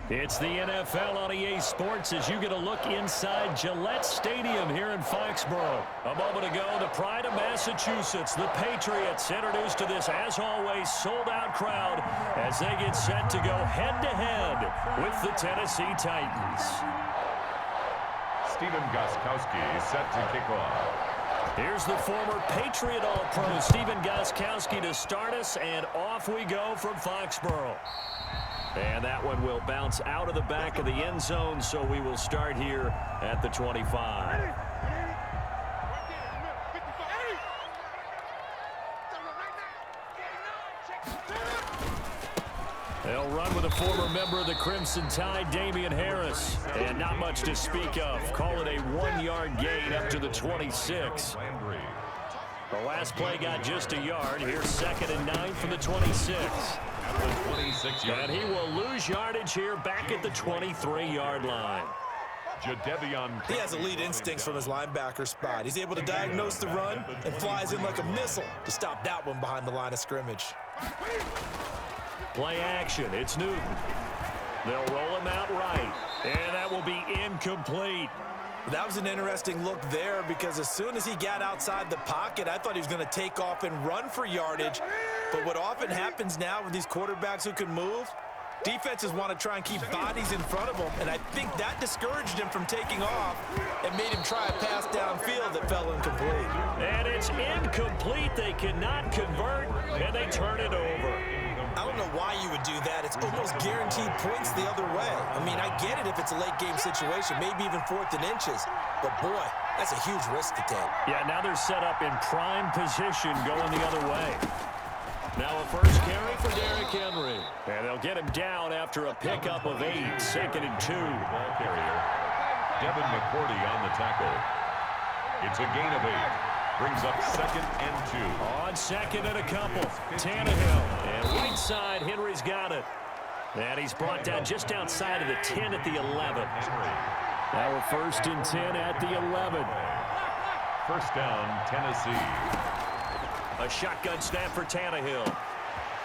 It's the NFL on EA Sports as you get a look inside Gillette Stadium here in Foxborough. A moment ago, the pride of Massachusetts, the Patriots, introduced to this, as always, sold-out crowd as they get set to go head-to-head with the Tennessee Titans. Stephen Gostkowski set to kick off. Here's the former Patriot All-Pro, Stephen Gostkowski, to start us, and off we go from Foxborough. And that one will bounce out of the back of the end zone, so we will start here at the 25. They'll run with a former member of the Crimson Tide, Damian Harris. And not much to speak of. Call it a 1-yard gain up to the 26. The last play got just a yard. Here's 2nd and 9 from the 26. And he will lose yardage here back at the 23-yard line. He has elite instincts from his linebacker spot. He's able to diagnose the run and flies in like a missile to stop that one behind the line of scrimmage. Play action. It's Newton. They'll roll him out right. And that will be incomplete. That was an interesting look there because as soon as he got outside the pocket, I thought he was going to take off and run for yardage. But what often happens now with these quarterbacks who can move, defenses want to try and keep bodies in front of them, and I think that discouraged him from taking off and made him try a pass downfield that fell incomplete. And it's incomplete. They cannot convert, and they turn it over. I don't know why you would do that. It's almost guaranteed points the other way. I mean, I get it if it's a late-game situation, maybe even 4th and inches. But, boy, that's a huge risk to take. Yeah, now they're set up in prime position going the other way. Now a first carry for Derrick Henry. And they'll get him down after a pickup of 8, 2nd and 2. Ball carrier, Devin McCourty on the tackle. It's a gain of 8. Brings up 2nd and 2. On 2nd and a couple. Tannehill. And right side, Henry's got it. And he's brought down just outside of the 10 at the 11. Now we're 1st and 10 at the 11. First down, Tennessee. A shotgun snap for Tannehill.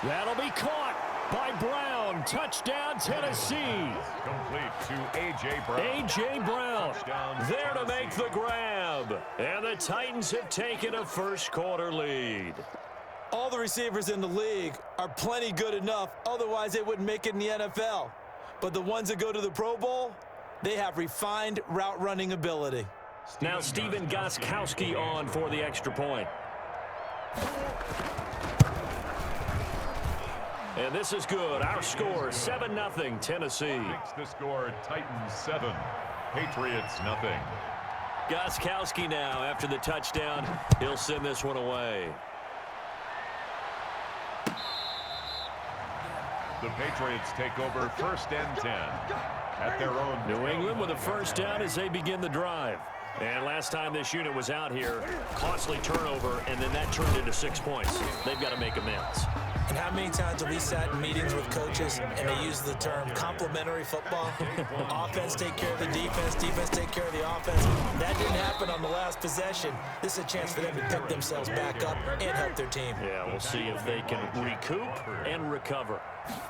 That'll be caught by Brown. Touchdown, Tennessee. Complete to A.J. Brown. A.J. Brown Touchdown, there to make Tennessee. the grab. And the Titans have taken a first-quarter lead. All the receivers in the league are plenty good enough, otherwise they wouldn't make it in the NFL. But the ones that go to the Pro Bowl, they have refined route-running ability. Now Stephen Gostkowski on for the extra point. And this is good. Our score, 7-0 Tennessee. Makes the score Titans 7, Patriots nothing. Gostkowski now after the touchdown. He'll send this one away. The Patriots take over 1st and 10 at their own. New England with a first down as they begin the drive. And last time this unit was out here, costly turnover, and then that turned into 6 points. They've got to make amends. And how many times have we sat in meetings with coaches and they use the term complementary football? Offense take care of the defense, defense take care of the offense. That didn't happen on the last possession. This is a chance for them to pick themselves back up and help their team. Yeah, we'll see if they can recoup and recover.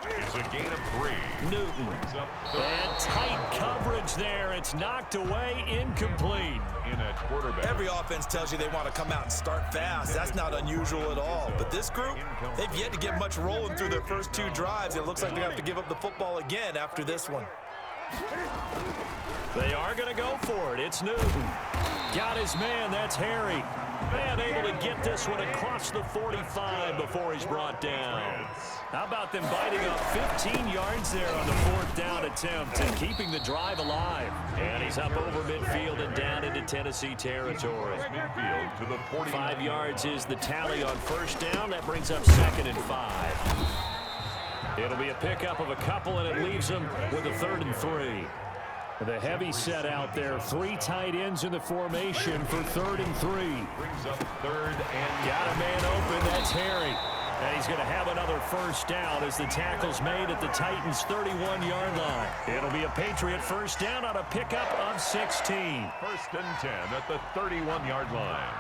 It's a gain of 3. Newton. And tight coverage there. It's knocked away, incomplete. In at quarterback. Every offense tells you they want to come out and start fast. That's not unusual at all. But this group, they've yet to get much rolling through their first 2 drives. It looks like they have to give up the football again after this one. They are going to go for it. It's Newton. Got his man. That's Harry. Man able to get this one across the 45 before he's brought down. How about them biting up 15 yards there on the 4th down attempt and keeping the drive alive? And he's up over midfield and down into Tennessee territory. Midfield to the 49. 5 yards is the tally on first down. That brings up 2nd and 5. It'll be a pickup of a couple, and it leaves them with a 3rd and 3. The heavy set out there. 3 tight ends in the formation for 3rd and 3. Brings up 3rd and. Got a man open. That's Harry. And he's going to have another first down as the tackle's made at the Titans' 31-yard line. It'll be a Patriot first down on a pickup of 16. 1st and 10 at the 31-yard line.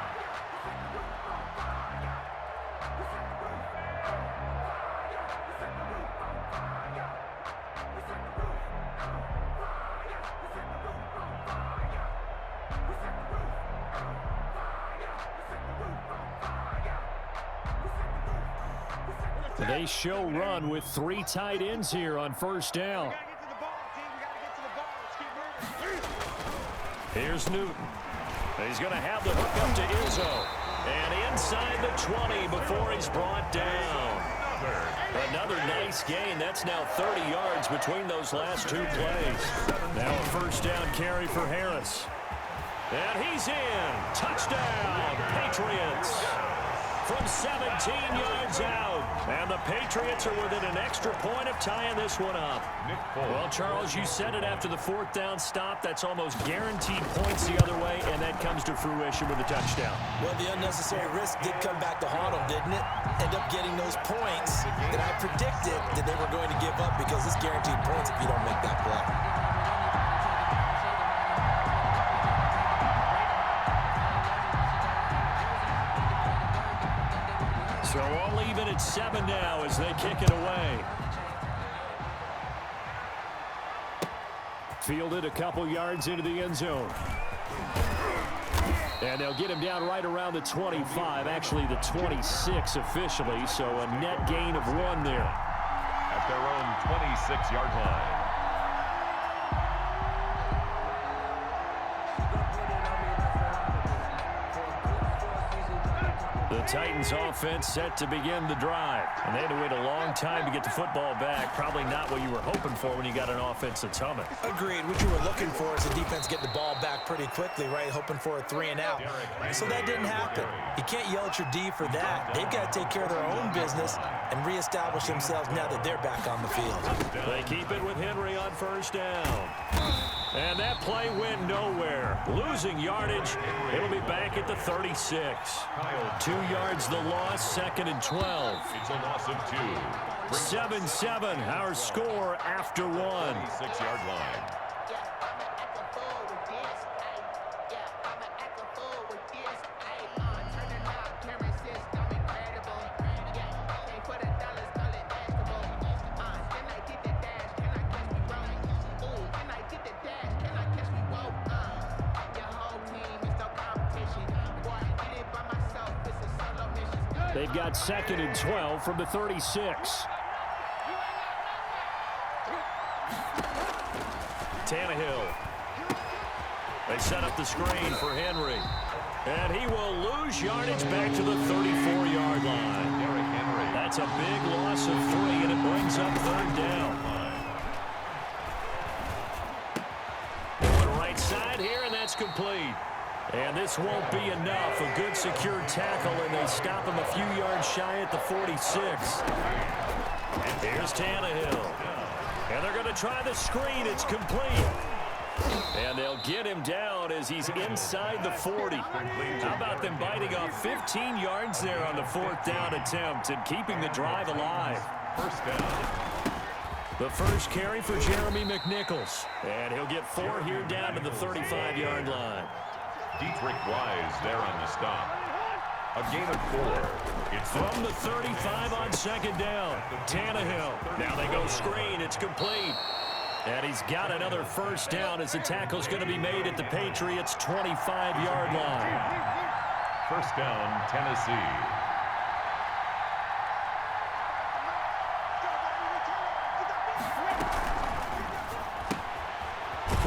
They show run with 3 tight ends here on first down. Here's Newton. He's going to have the hook up to Izzo. And inside the 20 before he's brought down. Another nice gain. That's now 30 yards between those last 2 plays. Now a first down carry for Harris. And he's in. Touchdown, Patriots. From 17 yards out. And the Patriots are within an extra point of tying this one up. Well, Charles, you said it after the 4th down stop. That's almost guaranteed points the other way, and that comes to fruition with a touchdown. Well, the unnecessary risk did come back to haunt them, didn't it? End up getting those points that I predicted that they were going to give up because it's guaranteed points if you don't make that play. So all even at 7 now as they kick it away. Fielded a couple yards into the end zone. And they'll get him down right around the 25, actually the 26 officially, so a net gain of 1 there. At their own 26-yard line. The Titans offense set to begin the drive. And they had to wait a long time to get the football back. Probably not what you were hoping for when you got an offense that's humming. Agreed. What you were looking for is the defense get the ball back pretty quickly, right? Hoping for a 3 and out. So that didn't happen. You can't yell at your D for that. They've got to take care of their own business and reestablish themselves now that they're back on the field. They keep it with Henry on first down. And that play went nowhere. Losing yardage. It'll be back at the 36. 2 yards the loss, 2nd and 12. It's a loss of 2. 7-7, our score after 1. 6-yard line. They've got 2nd and 12 from the 36. Tannehill. They set up the screen for Henry. And he will lose yardage back to the 34-yard line. That's a big loss of 3, and it brings up 3rd down. Going right side here, and that's complete. And this won't be enough. A good secure tackle, and they stop him a few yards shy at the 46. And here's Tannehill. And they're going to try the screen. It's complete. And they'll get him down as he's inside the 40. How about them biting off 15 yards there on the 4th down attempt and keeping the drive alive? First down. The first carry for Jeremy McNichols. And he'll get 4 here down to the 35-yard line. Dietrich Wise there on the stop. A gain of 4. It's from the 35 on 2nd down. Tannehill. Now they go screen. It's complete. And he's got another first down as the tackle's going to be made at the Patriots' 25-yard line. First down, Tennessee.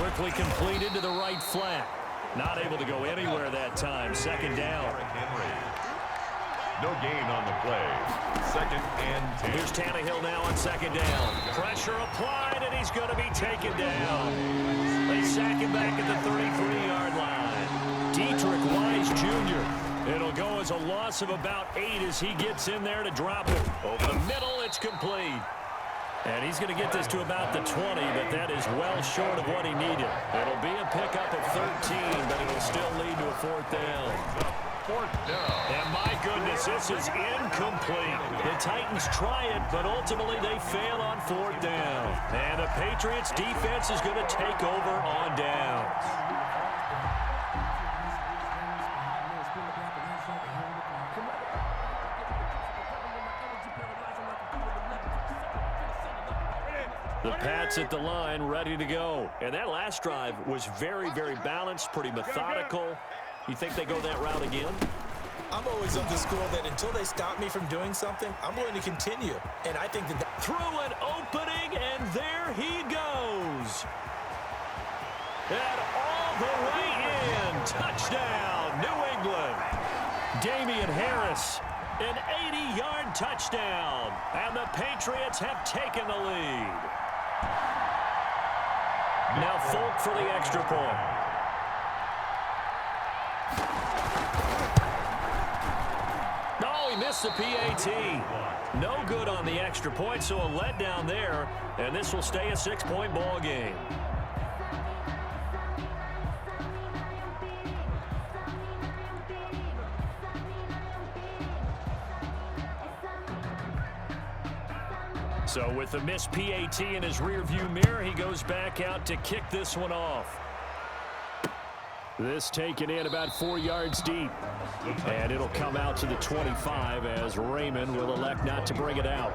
Quickly completed to the right flat. Not able to go anywhere that time. 2nd down. No gain on the play. 2nd and 10. Here's Tannehill now on 2nd down. Pressure applied, and he's going to be taken down. They sack him back at the 33-yard line. Dietrich Wise Jr. It'll go as a loss of about 8 as he gets in there to drop it. Over the middle, it's complete. And he's going to get this to about the 20, but that is well short of what he needed. It'll be a pickup of 13, but it'll still lead to a 4th down. 4th down. And my goodness, this is incomplete. The Titans try it, but ultimately they fail on 4th down. And the Patriots defense is going to take over on downs. The Pats at the line, ready to go. And that last drive was very, very balanced, pretty methodical. You think they go that route again? I'm always of the school that until they stop me from doing something, I'm going to continue. And I think that through an opening, and there he goes. And all the way in. Touchdown, New England. Damian Harris, an 80-yard touchdown. And the Patriots have taken the lead. Now Folk for the extra point. Oh, he missed the PAT. No good on the extra point, so a letdown there. And this will stay a 6-point ball game. So with the missed PAT in his rearview mirror, he goes back out to kick this one off. This taken in about 4 yards deep. And it'll come out to the 25 as Raymond will elect not to bring it out.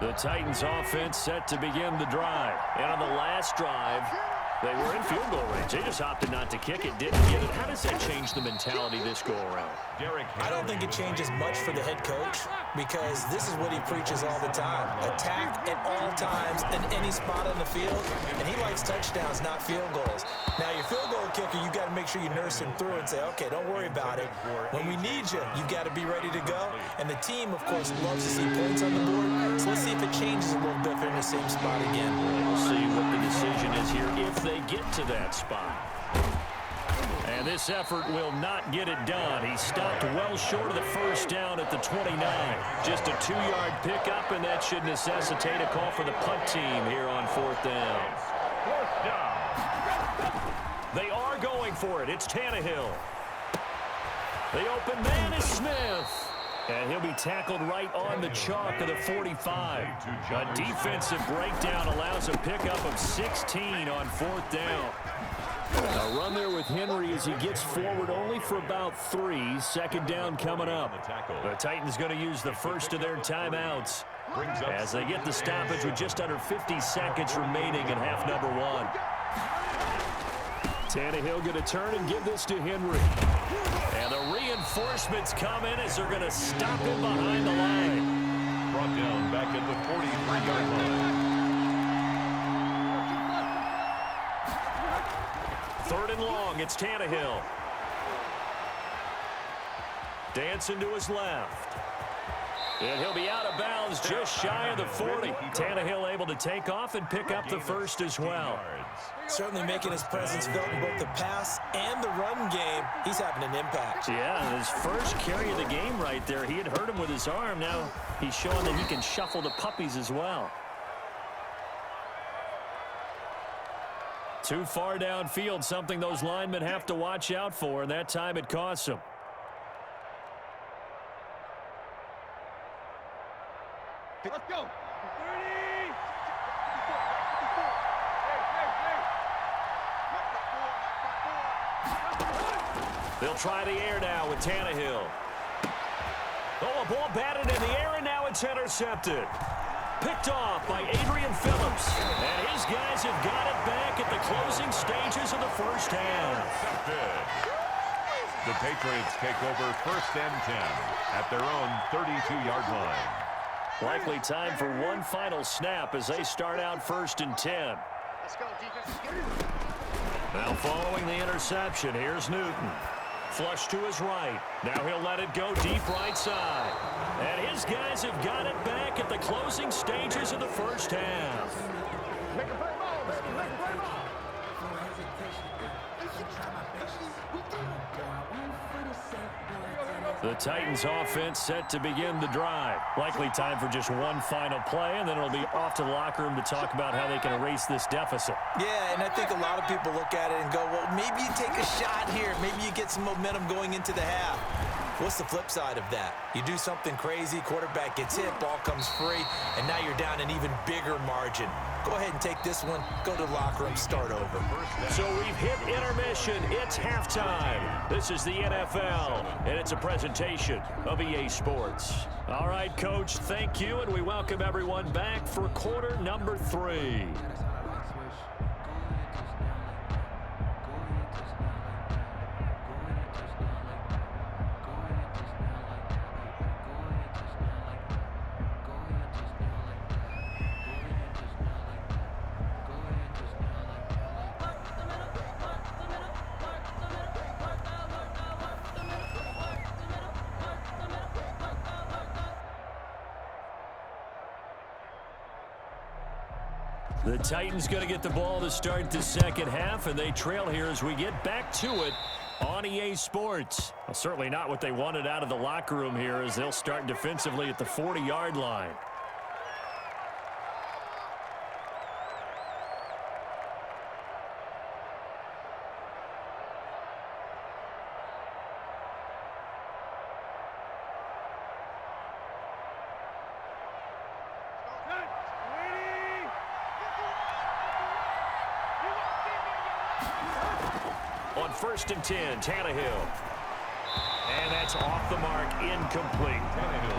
The Titans offense set to begin the drive. And on the last drive, they were in field goal range. They just opted not to kick it, didn't get it. How does that change the mentality this go around? I don't think it changes much for the head coach because this is what he preaches all the time. Attack at all times in any spot on the field, and he likes touchdowns, not field goals. Now, your field goal kicker, you got to make sure you nurse him through and say, okay, don't worry about it. When we need you, you've got to be ready to go. And the team, of course, loves to see points on the board. So let's see if it changes a little bit if they're in the same spot again. We'll see what the decision is here if they get to that spot. And this effort will not get it done. He stopped well short of the first down at the 29. Just a 2-yard pickup, and that should necessitate a call for the punt team here on 4th down. They are going for it. It's Tannehill. The open man is Smith. And he'll be tackled right on the chalk of the 45. A defensive breakdown allows a pickup of 16 on 4th down. A run there with Henry as he gets forward only for about 3. 2nd down coming up. The Titans going to use the first of their timeouts as they get the stoppage with just under 50 seconds remaining in half number 1. Tannehill going to turn and give this to Henry. And the reinforcements come in as they're going to stop him behind the line. Brought down back at the 43-yard line. 3rd and long, it's Tannehill. Dancing to his left. And he'll be out of bounds just shy of the 40. Tannehill able to take off and pick up the first as well. Certainly making his presence felt in both the pass and the run game. He's having an impact. Yeah, his first carry of the game right there. He had hurt him with his arm. Now he's showing that he can shuffle the puppies as well. Too far downfield, something those linemen have to watch out for, and that time it costs them. Let's go. 30. They'll try the air now with Tannehill. Oh, a ball batted in the air, and now it's intercepted. Picked off by Adrian Phillips. And his guys have got it back at the closing stages of the first half. The Patriots take over 1st and 10 at their own 32-yard line. Likely time for one final snap as they start out 1st and 10. Let's go, defense. Now following the interception, here's Newton. Flush to his right. Now he'll let it go deep right side. And his guys have got it back at the closing stages of the first half. Make a play ball, baby. Make a play ball. The Titans offense set to begin the drive. Likely time for just one final play, and then it'll be off to the locker room to talk about how they can erase this deficit. Yeah, and I think a lot of people look at it and go, well, maybe you take a shot here. Maybe you get some momentum going into the half. What's the flip side of that? You do something crazy, quarterback gets hit, ball comes free, and now you're down an even bigger margin. Go ahead and take this one, go to the locker room, start over. So we've hit intermission. It's halftime. This is the NFL, and it's a presentation of EA Sports. All right, Coach, thank you, and we welcome everyone back for quarter number 3. The Titans going to get the ball to start the second half, and they trail here as we get back to it on EA Sports. Well, certainly not what they wanted out of the locker room here as they'll start defensively at the 40-yard line. On 1st and 10, Tannehill. And that's off the mark, incomplete.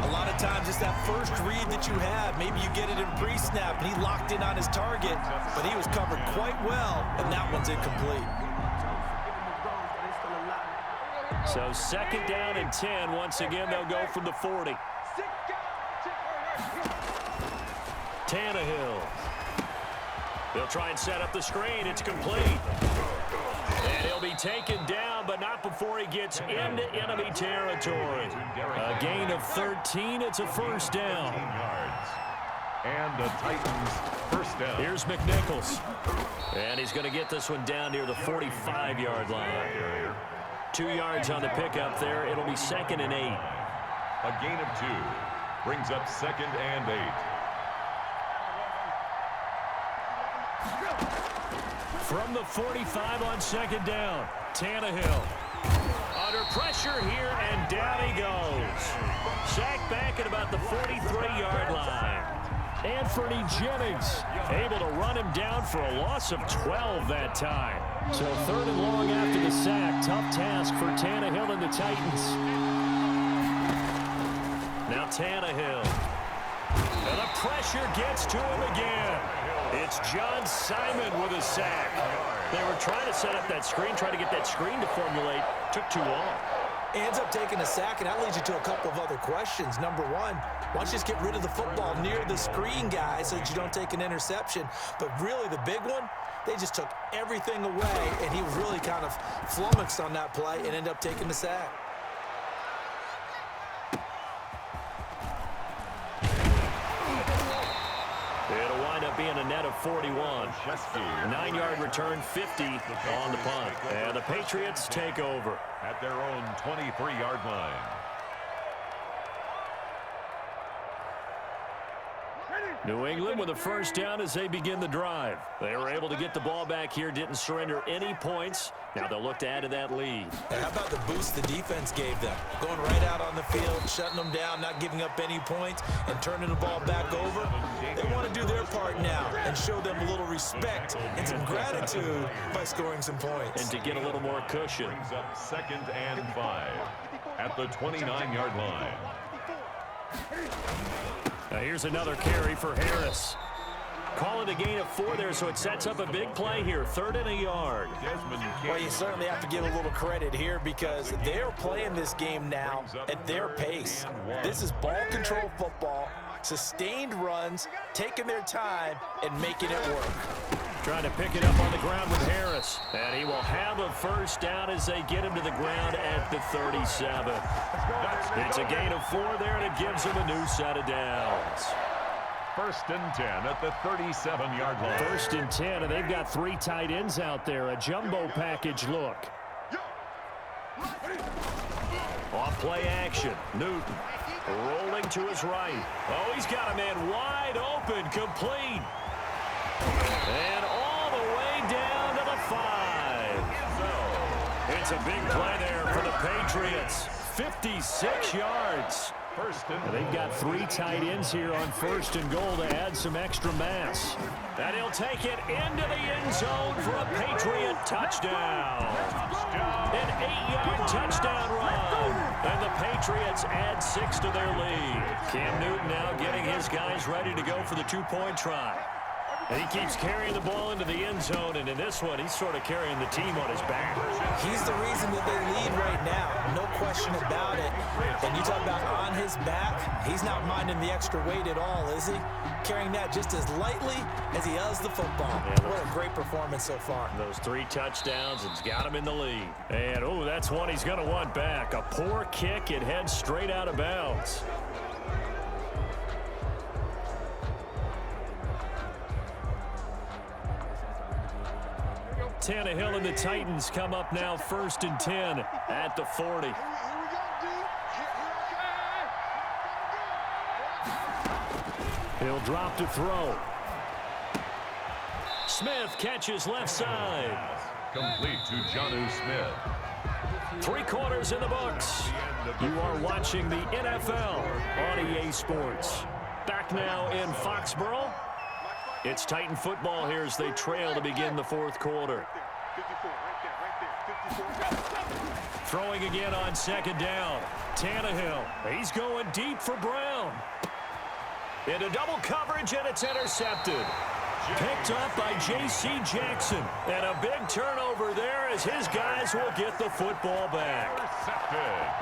A lot of times it's that first read that you have. Maybe you get it in pre-snap, and he locked in on his target, but he was covered quite well, and that one's incomplete. So 2nd down and 10. Once again, they'll go from the 40. Tannehill. They'll try and set up the screen. It's complete. And he'll be taken down, but not before he gets into enemy territory. A gain of 13. It's a first down. And the Titans first down. Here's McNichols. And he's going to get this one down near the 45-yard line. 2 yards on the pickup there. It'll be 2nd and 8. A gain of 2 brings up 2nd and 8. From the 45 on 2nd down, Tannehill under pressure here, and down he goes. Sacked back at about the 43-yard line. Anthony Jennings able to run him down for a loss of 12 that time. So 3rd and long after the sack. Tough task for Tannehill and the Titans. Now Tannehill. And the pressure gets to him again. It's John Simon with a sack. They were trying to set up that screen, trying to get that screen to formulate. Took too long. Ends up taking a sack, and that leads you to a couple of other questions. Number one, why don't you just get rid of the football near the screen guy so that you don't take an interception? But really the big one, they just took everything away, and he was really kind of flummoxed on that play and ended up taking the sack. It'll wind up being a net of 41. 9-yard return, 50 on the punt. And the Patriots take over at their own 23-yard line. New England with a first down as they begin the drive. They were able to get the ball back here, didn't surrender any points. Now they'll look to add to that lead. And how about the boost the defense gave them? Going right out on the field, shutting them down, not giving up any points, and turning the ball back over. They want to do their part now and show them a little respect and some gratitude by scoring some points. And to get a little more cushion. Brings up 2nd and 5 at the 29-yard line. Now here's another carry for Harris. Call it a gain of 4 there, so it sets up a big play here. 3rd and a yard. Well, you certainly have to give a little credit here because they're playing this game now at their pace. This is ball control football, sustained runs, taking their time, and making it work. Trying to pick it up on the ground with Harris. And he will have a first down as they get him to the ground at the 37. It's a gain of 4 there, and it gives him a new set of downs. 1st and 10 at the 37-yard line. 1st and 10, and they've got 3 tight ends out there. A jumbo package look. Off play action. Newton rolling to his right. Oh, he's got a man wide open, complete. And all the way down to the 5. It's a big play there for the Patriots. 56 yards. And they've got 3 tight ends here on 1st and goal to add some extra mass. And he'll take it into the end zone for a Patriot touchdown. An 8-yard touchdown run. And the Patriots add 6 to their lead. Cam Newton now getting his guys ready to go for the 2-point try. And he keeps carrying the ball into the end zone, and in this one, he's sort of carrying the team on his back. He's the reason that they lead right now. No question about it. And you talk about on his back, he's not minding the extra weight at all, is he? Carrying that just as lightly as he does the football. Yeah, what a great performance so far. Those 3 touchdowns, it's got him in the lead. And, oh, that's one he's going to want back. A poor kick, it heads straight out of bounds. Tannehill and the Titans come up now 1st and 10 at the 40. He'll drop to throw. Smith catches left side. Complete to Jonnu Smith. 3 quarters in the books. You are watching the NFL on EA Sports. Back now in Foxborough. It's Titan football here as they trail to begin the 4th quarter. Throwing again on 2nd down. Tannehill. He's going deep for Brown. Into double coverage, and it's intercepted. Picked up by J.C. Jackson. And a big turnover there as his guys will get the football back.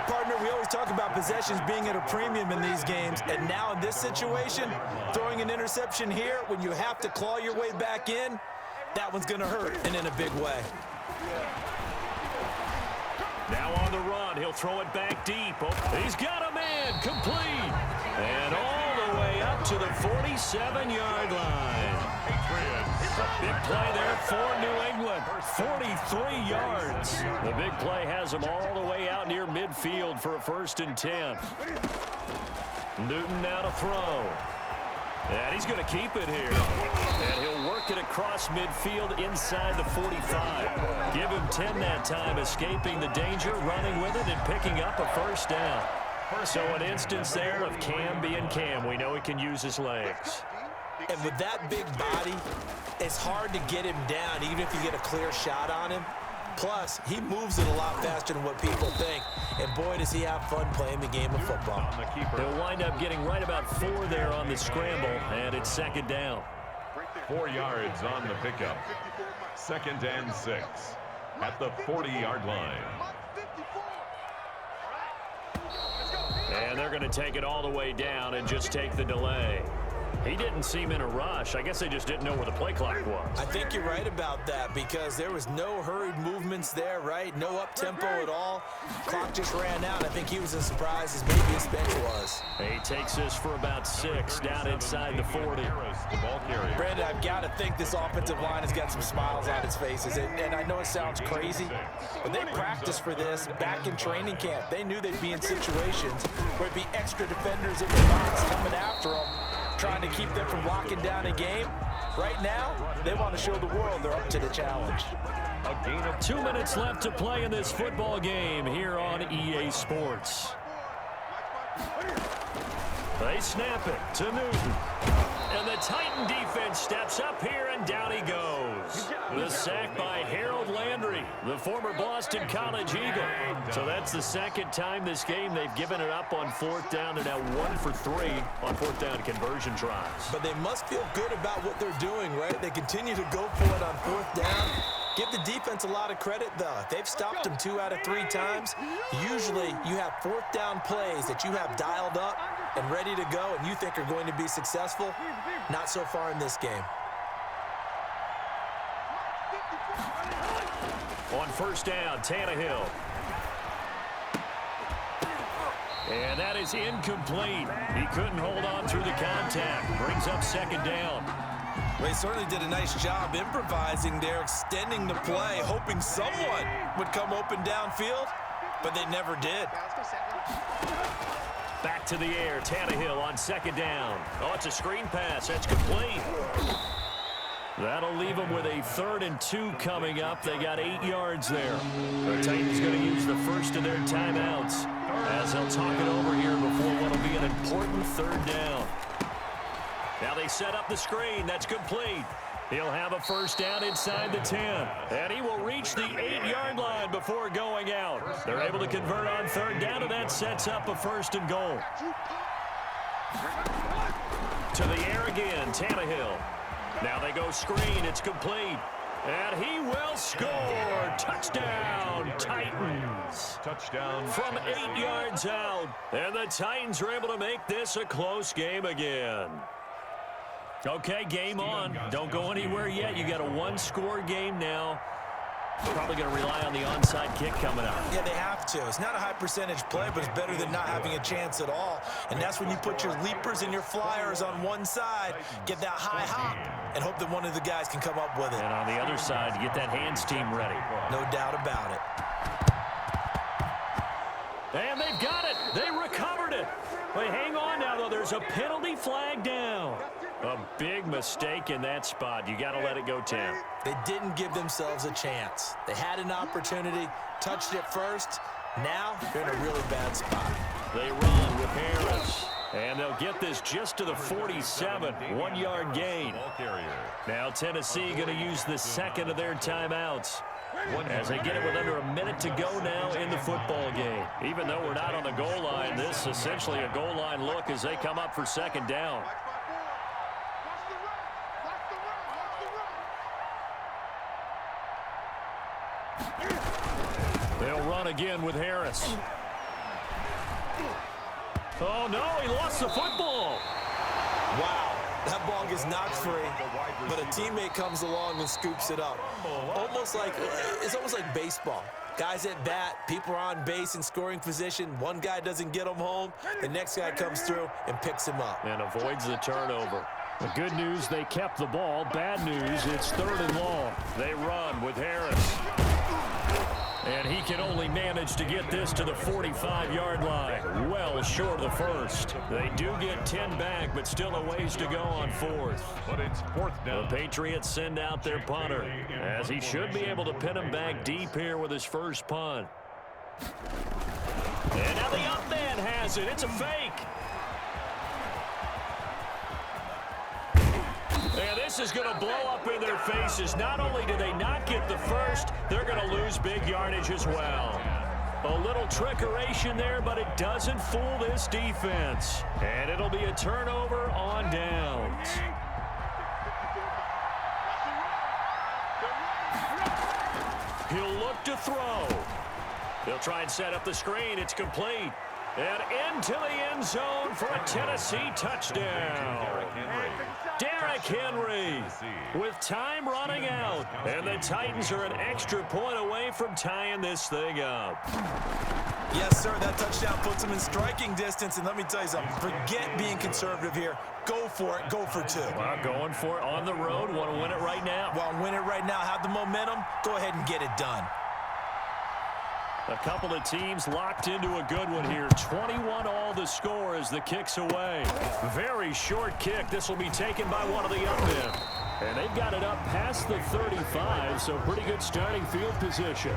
Partner, we always talk about possessions being at a premium in these games. And now in this situation, throwing an interception here when you have to claw your way back in, that one's going to hurt, and in a big way. Now on the run, he'll throw it back deep. Oh, he's got a man, complete. And all the way up to the 47-yard line. A big play there for New England. 43 yards. The big play has them all the way out near midfield for a 1st and 10. Newton now to throw. And he's going to keep it here. And he'll work it across midfield inside the 45. Give him 10 that time, escaping the danger, running with it, and picking up a 1st down. So an instance there of Cam being Cam. We know he can use his legs. And with that big body, it's hard to get him down, even if you get a clear shot on him. Plus, he moves it a lot faster than what people think. And boy, does he have fun playing the game of football. He'll wind up getting right about 4 there on the scramble, and it's 2nd down. 4 yards on the pickup. 2nd and 6 at the 40-yard line. And they're going to take it all the way down and just take the delay. He didn't seem in a rush. I guess they just didn't know where the play clock was. I think you're right about that because there was no hurried movements there, right? No up-tempo at all. Clock just ran out. I think he was as surprised as maybe his bench was. He takes this for about 6 down inside the 40. Brandon, I've got to think this offensive line has got some smiles on its faces. And I know it sounds crazy, but they practiced for this back in training camp. They knew they'd be in situations where it'd be extra defenders in the box coming after them, trying to keep them from locking down a game. Right now, they want to show the world they're up to the challenge. A gain of 2 minutes left to play in this football game here on EA Sports. They snap it to Newton. And the Titan defense steps up here, and down he goes. The sack by Harold Landry, the former Boston College Eagle. So that's the 2nd time this game they've given it up on 4th down, and now 1 for 3 on 4th down conversion tries. But they must feel good about what they're doing, right? They continue to go for it on 4th down. Give the defense a lot of credit, though. They've stopped them 2 out of 3 times. Usually, you have 4th down plays that you have dialed up and ready to go and you think are going to be successful. Not so far in this game. On 1st down, Tannehill. And that is incomplete. He couldn't hold on through the contact. Brings up 2nd down. They certainly did a nice job improvising there, extending the play, hoping someone would come open downfield, but they never did. Back to the air, Tannehill on 2nd down. Oh, it's a screen pass. That's complete. That'll leave them with a 3rd and 2 coming up. They got 8 yards there. The Titans going to use the first of their timeouts as they'll talk it over here before what will be an important 3rd down. Now they set up the screen. That's complete. He'll have a 1st down inside the 10. And he will reach the 8-yard line before going out. They're able to convert on 3rd down, and that sets up a 1st and goal. To the air again, Tannehill. Now they go screen. It's complete. And he will score. Touchdown, Titans. Touchdown. From 8 yards out. And the Titans are able to make this a close game again. Okay, game on. Don't go anywhere yet. You got a 1-score game now. Probably going to rely on the onside kick coming up. Yeah, they have to. It's not a high percentage play, but it's better than not having a chance at all. And that's when you put your leapers and your flyers on one side, get that high hop, and hope that one of the guys can come up with it. And on the other side, you get that hands team ready. No doubt about it. And they've got it. They recovered it. Wait, hang on now, though. There's a penalty flag down. A big mistake in that spot. You got to let it go, Tim. They didn't give themselves a chance. They had an opportunity, touched it first. Now they're in a really bad spot. They run with Harris. And they'll get this just to the 47. 1-yard gain. Now Tennessee going to use the 2nd of their timeouts, as they get it with under a minute to go now in the football game. Even though we're not on the goal line, this is essentially a goal line look as they come up for 2nd down. They'll run again with Harris. Oh, no, he lost the football. Wow, that ball gets knocked free, but a teammate comes along and scoops it up. It's almost like baseball. Guys at bat, people are on base in scoring position. One guy doesn't get him home. The next guy comes through and picks him up. And avoids the turnover. The good news, they kept the ball. Bad news, it's 3rd and long. They run with Harris. And he can only manage to get this to the 45-yard line. Well short of the 1st. They do get 10 back, but still a ways to go on 4th. But it's 4th down. The Patriots send out their punter, as he should be able to pin him back deep here with his first punt. And now the up man has it. It's a fake. And this is going to blow up in their faces. Not only do they not get the 1st, they're going to lose big yardage as well. A little trickeration there, but it doesn't fool this defense. And it'll be a turnover on downs. He'll look to throw. They'll try and set up the screen. It's complete. And into the end zone for a Tennessee touchdown. Derrick Henry with time running out. And the Titans are an extra point away from tying this thing up. Yes, sir, that touchdown puts them in striking distance. And let me tell you something, forget being conservative here. Go for it, go for 2. Well, going for it on the road. Want to win it right now. Well, win it right now, have the momentum, go ahead and get it done. A couple of teams locked into a good one here. 21 all the score as the kick's away. Very short kick. This will be taken by one of the up men. And they've got it up past the 35, so pretty good starting field position.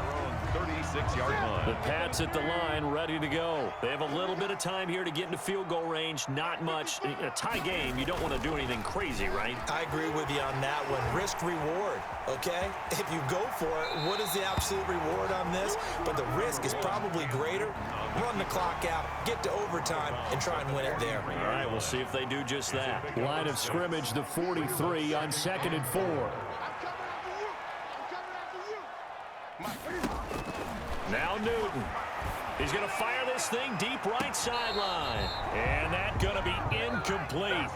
36-yard line. The Pats at the line, ready to go. They have a little bit of time here to get into field goal range. Not much. In a tie game, you don't want to do anything crazy, right? I agree with you on that one. Risk reward, okay? If you go for it, what is the absolute reward on this? But the risk is probably greater. Run the clock out, get to overtime, and try and win it there. All right, we'll see if they do just that. Line of scrimmage, the 43 on 2nd and 4. Now Newton. He's going to fire this thing deep right sideline. And that's going to be incomplete.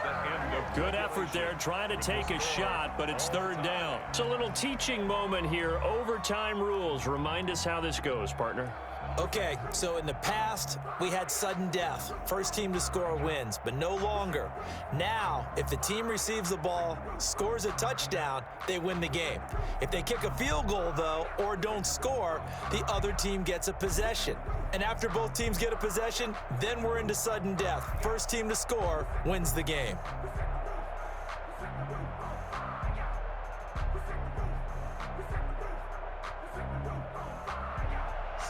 Good effort there trying to take a shot, but it's 3rd down. It's a little teaching moment here. Overtime rules. Remind us how this goes, partner. Okay, so in the past, we had sudden death. First team to score wins, but no longer. Now, if the team receives the ball, scores a touchdown, they win the game. If they kick a field goal, though, or don't score, the other team gets a possession. And after both teams get a possession, then we're into sudden death. First team to score wins the game.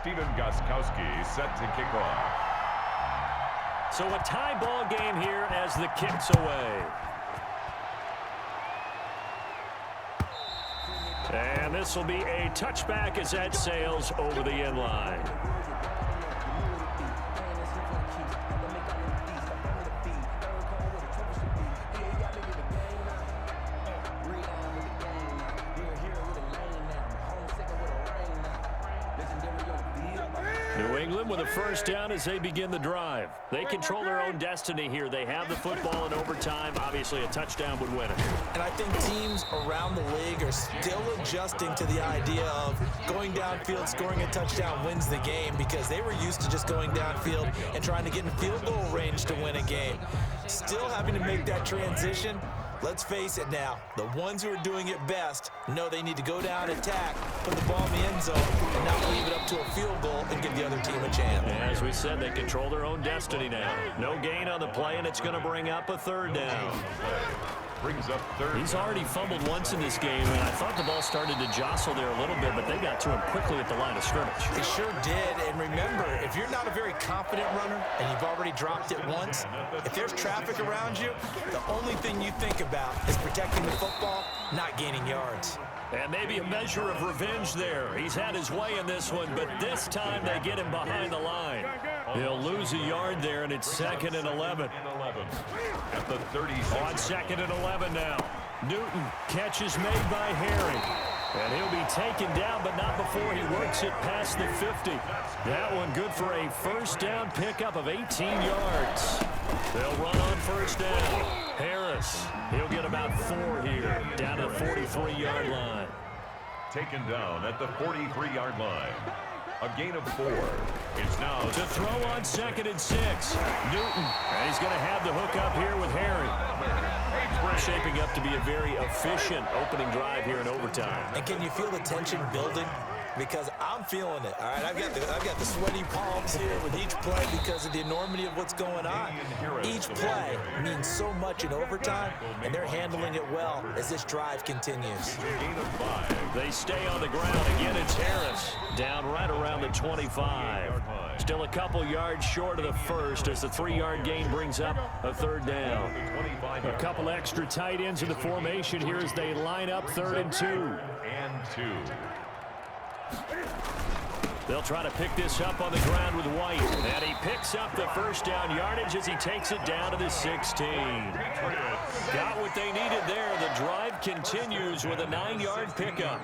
Steven Gostkowski set to kick off. So a tie ball game here as the kick's away. And this will be a touchback as that sails over the end line. New England with a first down as they begin the drive. They control their own destiny here. They have the football in overtime. Obviously, a touchdown would win it. And I think teams around the league are still adjusting to the idea of going downfield, scoring a touchdown wins the game, because they were used to just going downfield and trying to get in field goal range to win a game. Still having to make that transition. Let's face it now, the ones who are doing it best know they need to go down, attack, put the ball in the end zone, and not leave it up to a field goal and give the other team a chance. As we said, they control their own destiny now. No gain on the play, and it's going to bring up a third down. Brings up third. He's already fumbled once in this game, and I thought the ball started to jostle there a little bit, but they got to him quickly at the line of scrimmage. They sure did, and remember, if you're not a very confident runner and you've already dropped it once, if there's traffic around you, the only thing you think about is protecting the football, not gaining yards. And maybe a measure of revenge there. He's had his way in this one, but this time they get him behind the line. He'll lose a yard there, and it's 2nd and 11. At the 36. On 2nd and 11 now. Newton, catch is made by Harry. And he'll be taken down, but not before he works it past the 50. That one good for a first down pickup of 18 yards. They'll run on first down. Harris, he'll get about 4 here, down to the 43-yard line. Taken down at the 43-yard line. A gain of 4. It's now to throw on 2nd and 6. Newton, and he's going to have the hook up here with Harry. Shaping up to be a very efficient opening drive here in overtime. And can you feel the tension building? Because I'm feeling it. All right, I've got the sweaty palms here with each play because of the enormity of what's going on. Each play means so much in overtime, and they're handling it well as this drive continues. They stay on the ground. Again, it's Harris down right around the 25. Still a couple yards short of the first as the 3-yard gain brings up a third down. A couple extra tight ends in the formation here as they line up 3rd and 2. And 2. They'll try to pick this up on the ground with White. And he picks up the first down yardage as he takes it down to the 16. Got what they needed there. The drive continues with a 9-yard pickup.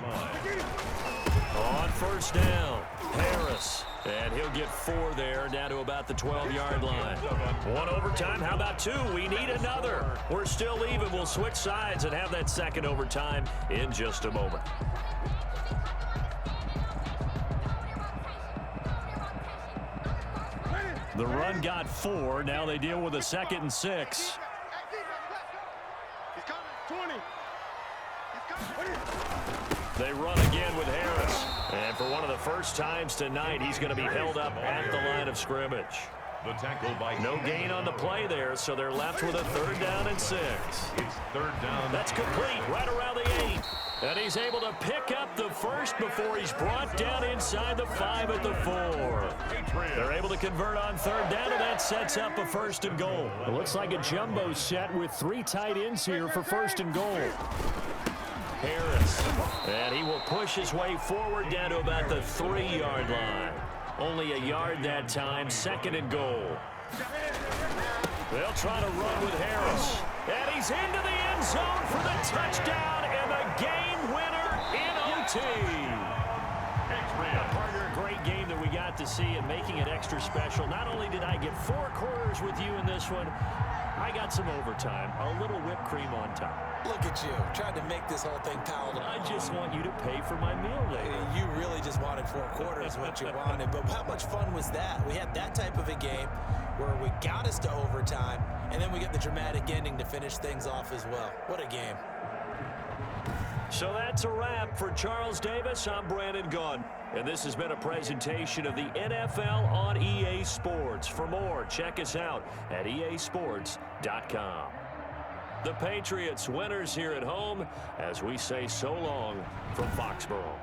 On first down, Harris. And he'll get 4 there, down to about the 12-yard line. 1 overtime, how about 2? We need another. We're still even. We'll switch sides and have that second overtime in just a moment. The run got 4. Now they deal with a 2nd and 6. They run again with Harris. And for one of the first times tonight, he's going to be held up at the line of scrimmage. The tackle by no gain on the play there, so they're left with a 3rd down and 6. It's 3rd down. That's complete right around the 8. And he's able to pick up the first before he's brought down inside the 5 at the 4. They're able to convert on 3rd down, and that sets up a 1st and goal. It looks like a jumbo set with 3 tight ends here for 1st and goal. Harris, and he will push his way forward down to about the 3-yard line. Only a yard that time, 2nd and goal. They'll try to run with Harris. And he's into the end zone for the touchdown and the game winner in OT. A partner, great game that we got to see and making it extra special. Not only did I get 4 quarters with you in this one, I got some overtime, a little whipped cream on top. Look at you, trying to make this whole thing palatable. I just want you to pay for my meal later. You really just wanted 4 quarters, what you wanted. But how much fun was that? We had that type of a game where we got us to overtime, and then we get the dramatic ending to finish things off as well. What a game. So that's a wrap for Charles Davis. I'm Brandon Gunn. And this has been a presentation of the NFL on EA Sports. For more, check us out at easports.com. The Patriots winners here at home as we say so long from Foxborough.